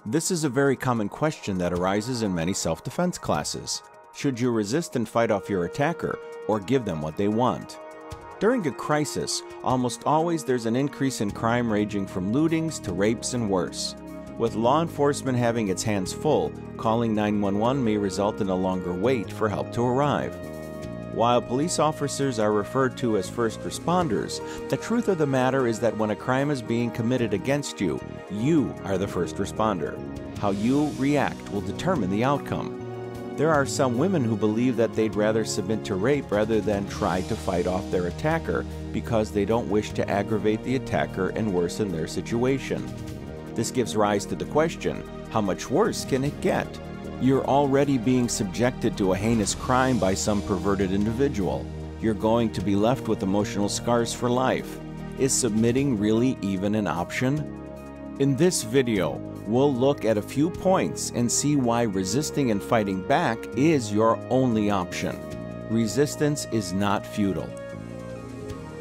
This is a very common question that arises in many self-defense classes. Should you resist and fight off your attacker, or give them what they want? During a crisis, almost always there's an increase in crime ranging from lootings to rapes and worse. With law enforcement having its hands full, calling 911 may result in a longer wait for help to arrive. While police officers are referred to as first responders, the truth of the matter is that when a crime is being committed against you, you are the first responder. How you react will determine the outcome. There are some women who believe that they'd rather submit to rape rather than try to fight off their attacker because they don't wish to aggravate the attacker and worsen their situation. This gives rise to the question, how much worse can it get? You're already being subjected to a heinous crime by some perverted individual. You're going to be left with emotional scars for life. Is submitting really even an option? In this video, we'll look at a few points and see why resisting and fighting back is your only option. Resistance is not futile.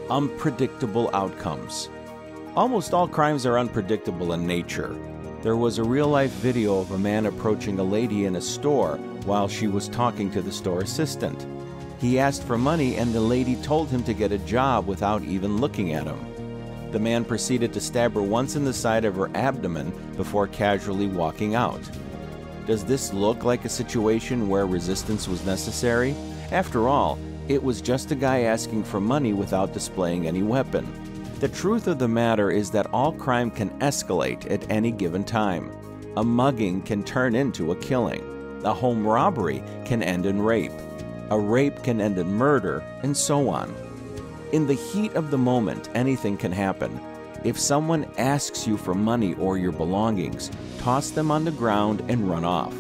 Unpredictable outcomes. Almost all crimes are unpredictable in nature. There was a real-life video of a man approaching a lady in a store while she was talking to the store assistant. He asked for money and the lady told him to get a job without even looking at him. The man proceeded to stab her once in the side of her abdomen before casually walking out. Does this look like a situation where resistance was necessary? After all, it was just a guy asking for money without displaying any weapon. The truth of the matter is that all crime can escalate at any given time. A mugging can turn into a killing. A home robbery can end in rape. A rape can end in murder, and so on. In the heat of the moment, anything can happen. If someone asks you for money or your belongings, toss them on the ground and run off.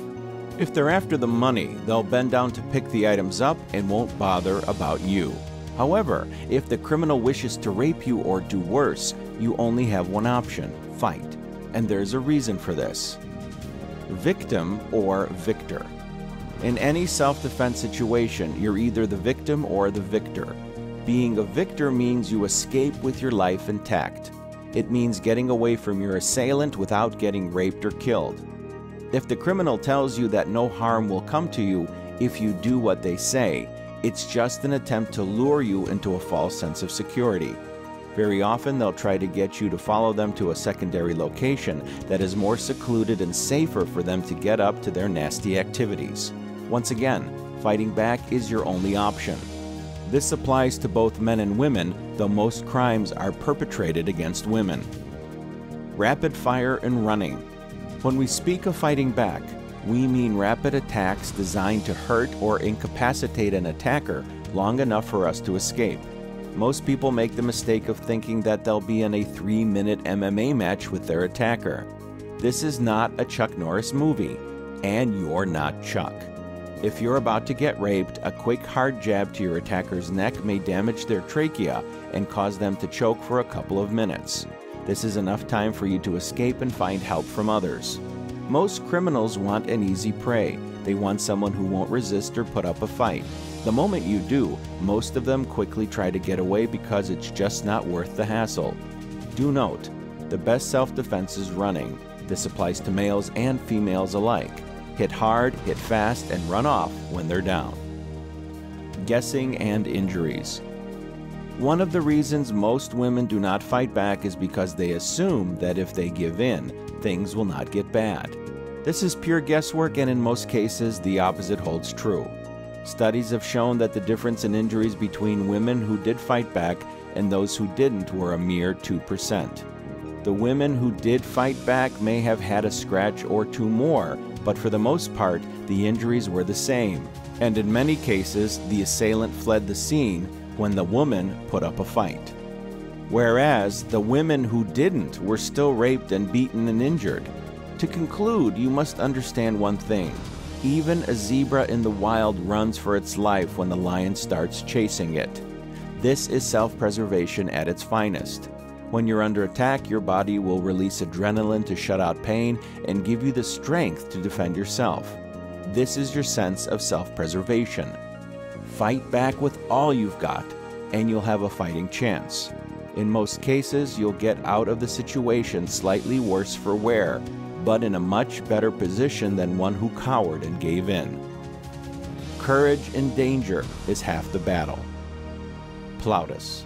If they're after the money, they'll bend down to pick the items up and won't bother about you. However, if the criminal wishes to rape you or do worse, you only have one option: fight. And there's a reason for this. Victim or victor. In any self-defense situation, you're either the victim or the victor. Being a victor means you escape with your life intact. It means getting away from your assailant without getting raped or killed. If the criminal tells you that no harm will come to you if you do what they say, it's just an attempt to lure you into a false sense of security. Very often they'll try to get you to follow them to a secondary location that is more secluded and safer for them to get up to their nasty activities. Once again, fighting back is your only option. This applies to both men and women, though most crimes are perpetrated against women. Rapid fire and running. When we speak of fighting back, we mean rapid attacks designed to hurt or incapacitate an attacker long enough for us to escape. Most people make the mistake of thinking that they'll be in a 3-minute MMA match with their attacker. This is not a Chuck Norris movie, and you're not Chuck. If you're about to get raped, a quick hard jab to your attacker's neck may damage their trachea and cause them to choke for a couple of minutes. This is enough time for you to escape and find help from others. Most criminals want an easy prey. They want someone who won't resist or put up a fight. The moment you do, most of them quickly try to get away because it's just not worth the hassle. Do note, the best self-defense is running. This applies to males and females alike. Hit hard, hit fast, and run off when they're down. Guessing and injuries. One of the reasons most women do not fight back is because they assume that if they give in, things will not get bad. This is pure guesswork, and in most cases, the opposite holds true. Studies have shown that the difference in injuries between women who did fight back and those who didn't were a mere 2%. The women who did fight back may have had a scratch or two more, but for the most part, the injuries were the same. And in many cases, the assailant fled the scene when the woman put up a fight. Whereas the women who didn't were still raped and beaten and injured. To conclude, you must understand one thing. Even a zebra in the wild runs for its life when the lion starts chasing it. This is self-preservation at its finest. When you're under attack, your body will release adrenaline to shut out pain and give you the strength to defend yourself. This is your sense of self-preservation. Fight back with all you've got, and you'll have a fighting chance. In most cases, you'll get out of the situation slightly worse for wear, but in a much better position than one who cowered and gave in. Courage in danger is half the battle. Plautus.